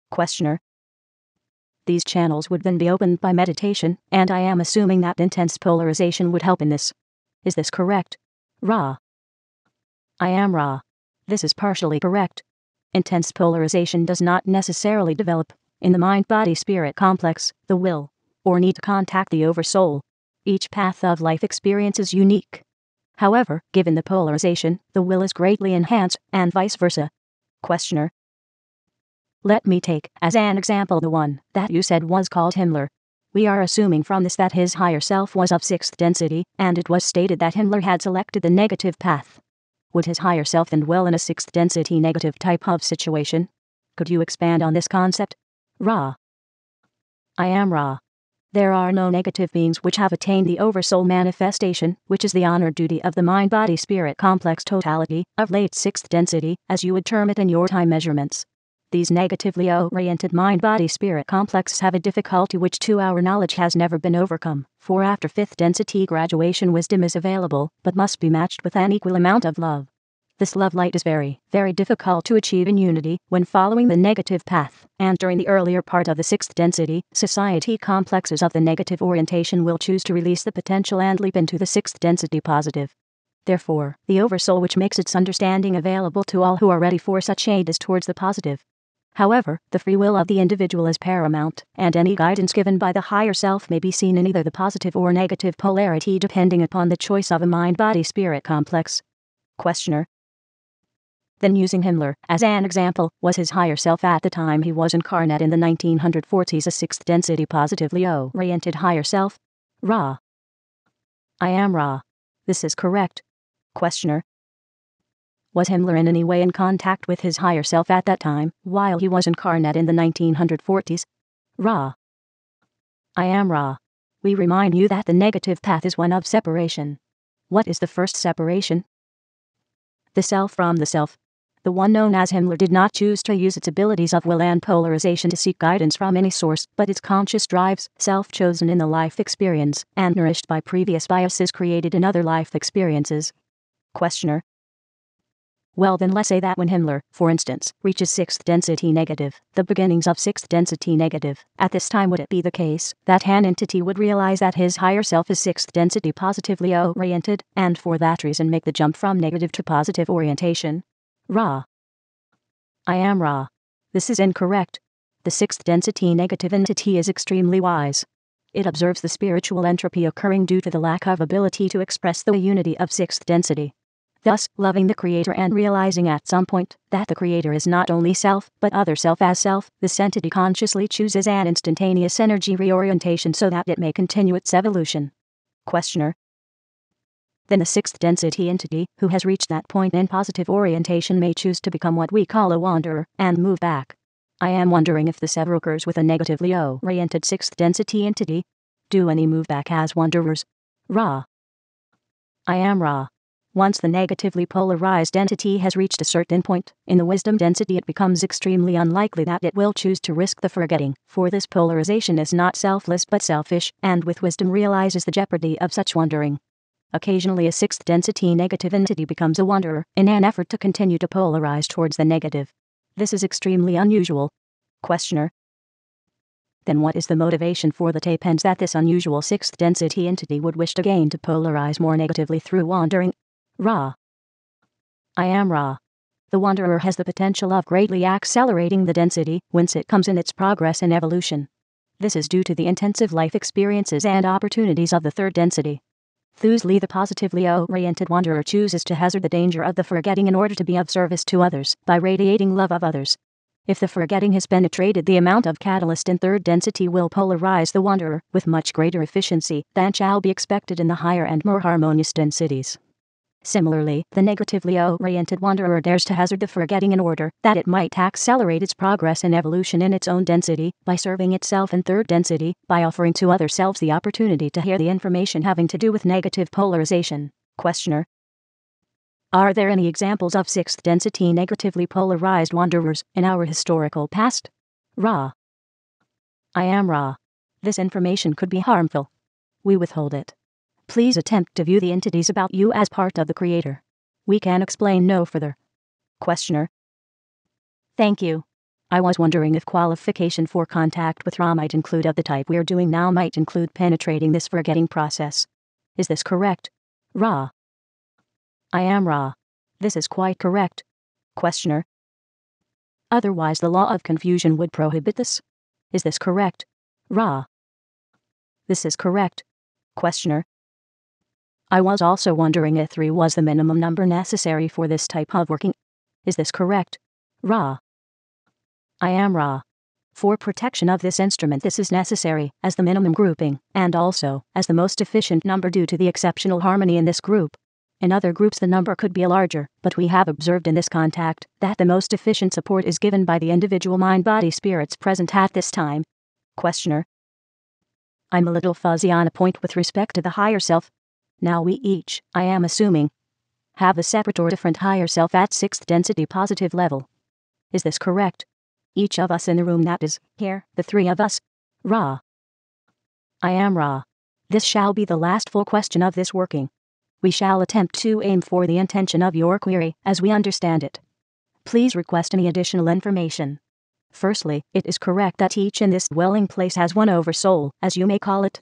Questioner. These channels would then be opened by meditation, and I am assuming that intense polarization would help in this. Is this correct? Ra. I am Ra. This is partially correct. Intense polarization does not necessarily develop in the mind-body-spirit complex, the will, or need to contact the oversoul. Each path of life experience is unique. However, given the polarization, the will is greatly enhanced, and vice versa. Questioner. Let me take as an example the one that you said was called Himmler. We are assuming from this that his higher self was of 6th density, and it was stated that Himmler had selected the negative path. Would his higher self end well in a 6th density negative type of situation? Could you expand on this concept? Ra. I am Ra. There are no negative beings which have attained the oversoul manifestation, which is the honor duty of the mind-body-spirit complex totality of late 6th density, as you would term it in your time measurements. These negatively oriented mind-body-spirit complexes have a difficulty which to our knowledge has never been overcome, for after 5th density graduation wisdom is available, but must be matched with an equal amount of love. This love light is very, very difficult to achieve in unity when following the negative path, and during the earlier part of the 6th density, society complexes of the negative orientation will choose to release the potential and leap into the 6th density positive. Therefore, the oversoul which makes its understanding available to all who are ready for such aid is towards the positive. However, the free will of the individual is paramount, and any guidance given by the higher self may be seen in either the positive or negative polarity depending upon the choice of a mind-body-spirit complex. Questioner. Then using Himmler as an example, was his higher self at the time he was incarnate in the 1940s a 6th density positively oriented higher self? Ra. I am Ra. This is correct. Questioner. Was Himmler in any way in contact with his higher self at that time, while he was incarnate in the 1940s? Ra. I am Ra. We remind you that the negative path is one of separation. What is the first separation? The self from the self. The one known as Himmler did not choose to use its abilities of will and polarization to seek guidance from any source, but its conscious drives, self-chosen in the life experience, and nourished by previous biases created in other life experiences. Questioner. Well then let's say that when Himmler, for instance, reaches 6th density negative, the beginnings of 6th density negative, at this time would it be the case that an entity would realize that his higher self is 6th density positively oriented, and for that reason make the jump from negative to positive orientation? Ra. I am Ra. This is incorrect. The 6th density negative entity is extremely wise. It observes the spiritual entropy occurring due to the lack of ability to express the unity of 6th density. Thus, loving the Creator and realizing at some point that the Creator is not only self, but other self as self, this entity consciously chooses an instantaneous energy reorientation so that it may continue its evolution. Questioner. Then the 6th density entity, who has reached that point in positive orientation may choose to become what we call a wanderer, and move back. I am wondering if this ever occurs with a negatively oriented 6th density entity. Do any move back as wanderers? Ra. I am Ra. Once the negatively polarized entity has reached a certain point in the wisdom density, it becomes extremely unlikely that it will choose to risk the forgetting, for this polarization is not selfless but selfish, and with wisdom realizes the jeopardy of such wandering. Occasionally a 6th density negative entity becomes a wanderer in an effort to continue to polarize towards the negative. This is extremely unusual. Questioner. Then what is the motivation for the tapens that this unusual 6th density entity would wish to gain to polarize more negatively through wandering? Ra. I am Ra. The wanderer has the potential of greatly accelerating the density whence it comes in its progress and evolution. This is due to the intensive life experiences and opportunities of the 3rd density. Thusly the positively oriented wanderer chooses to hazard the danger of the forgetting in order to be of service to others by radiating love of others. If the forgetting has penetrated, the amount of catalyst in 3rd density will polarize the wanderer with much greater efficiency than shall be expected in the higher and more harmonious densities. Similarly, the negatively oriented wanderer dares to hazard the forgetting in order that it might accelerate its progress and evolution in its own density, by serving itself in 3rd density, by offering to other selves the opportunity to hear the information having to do with negative polarization. Questioner. Are there any examples of 6th density negatively polarized wanderers in our historical past? Ra. I am Ra. This information could be harmful. We withhold it. Please attempt to view the entities about you as part of the Creator. We can explain no further. Questioner. Thank you. I was wondering if qualification for contact with Ra might include of the type we're doing now might include penetrating this forgetting process. Is this correct? Ra. I am Ra. This is quite correct. Questioner. Otherwise the law of confusion would prohibit this. Is this correct? Ra. This is correct. Questioner. I was also wondering if 3 was the minimum number necessary for this type of working. Is this correct? Ra. I am Ra. For protection of this instrument this is necessary as the minimum grouping and also as the most efficient number due to the exceptional harmony in this group. In other groups the number could be larger, but we have observed in this contact that the most efficient support is given by the individual mind-body spirits present at this time. Questioner. I'm a little fuzzy on a point with respect to the higher self. Now we each, I am assuming, have a separate or different higher self at 6th density positive level. Is this correct? Each of us in the room, that is, here, the 3 of us. Ra. I am Ra. This shall be the last full question of this working. We shall attempt to aim for the intention of your query as we understand it. Please request any additional information. Firstly, it is correct that each in this dwelling place has one oversoul, as you may call it.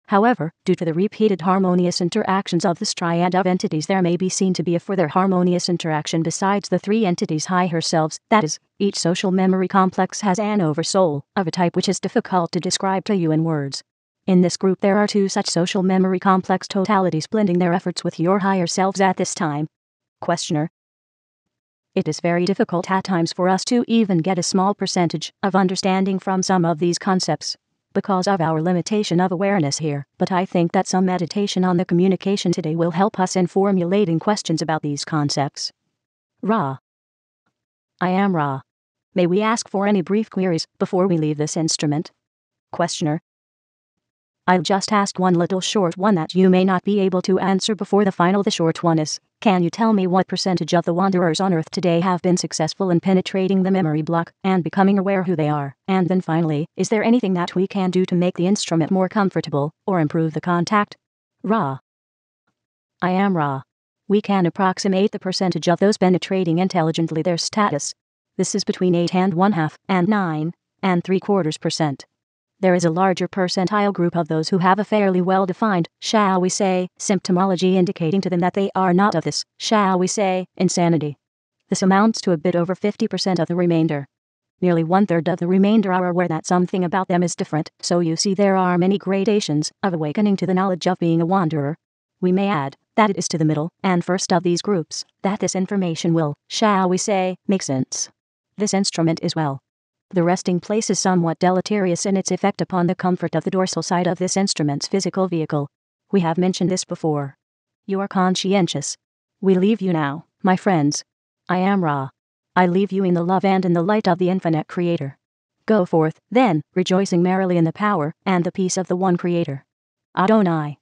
However, due to the repeated harmonious interactions of this triad of entities there may be seen to be a further harmonious interaction besides the 3 entities' higher selves, that is, each social memory complex has an oversoul, of a type which is difficult to describe to you in words. In this group there are 2 such social memory complex totalities blending their efforts with your higher selves at this time. Questioner. It is very difficult at times for us to even get a small percentage of understanding from some of these concepts, because of our limitation of awareness here, but I think that some meditation on the communication today will help us in formulating questions about these concepts. Ra. I am Ra. May we ask for any brief queries before we leave this instrument? Questioner. I'll just ask one little short one that you may not be able to answer before the final. The short one is, can you tell me what percentage of the wanderers on Earth today have been successful in penetrating the memory block and becoming aware who they are? And then finally, is there anything that we can do to make the instrument more comfortable or improve the contact? Ra. I am Ra. We can approximate the percentage of those penetrating intelligently their status. This is between 8 and 1/2 and 9 and 3/4%. There is a larger percentile group of those who have a fairly well-defined, shall we say, symptomology indicating to them that they are not of this, shall we say, insanity. This amounts to a bit over 50% of the remainder. Nearly 1/3 of the remainder are aware that something about them is different, so you see there are many gradations of awakening to the knowledge of being a wanderer. We may add that it is to the middle and first of these groups that this information will, shall we say, make sense. This instrument is well. The resting place is somewhat deleterious in its effect upon the comfort of the dorsal side of this instrument's physical vehicle. We have mentioned this before. You are conscientious. We leave you now, my friends. I am Ra. I leave you in the love and in the light of the infinite Creator. Go forth, then, rejoicing merrily in the power and the peace of the one Creator. Adonai.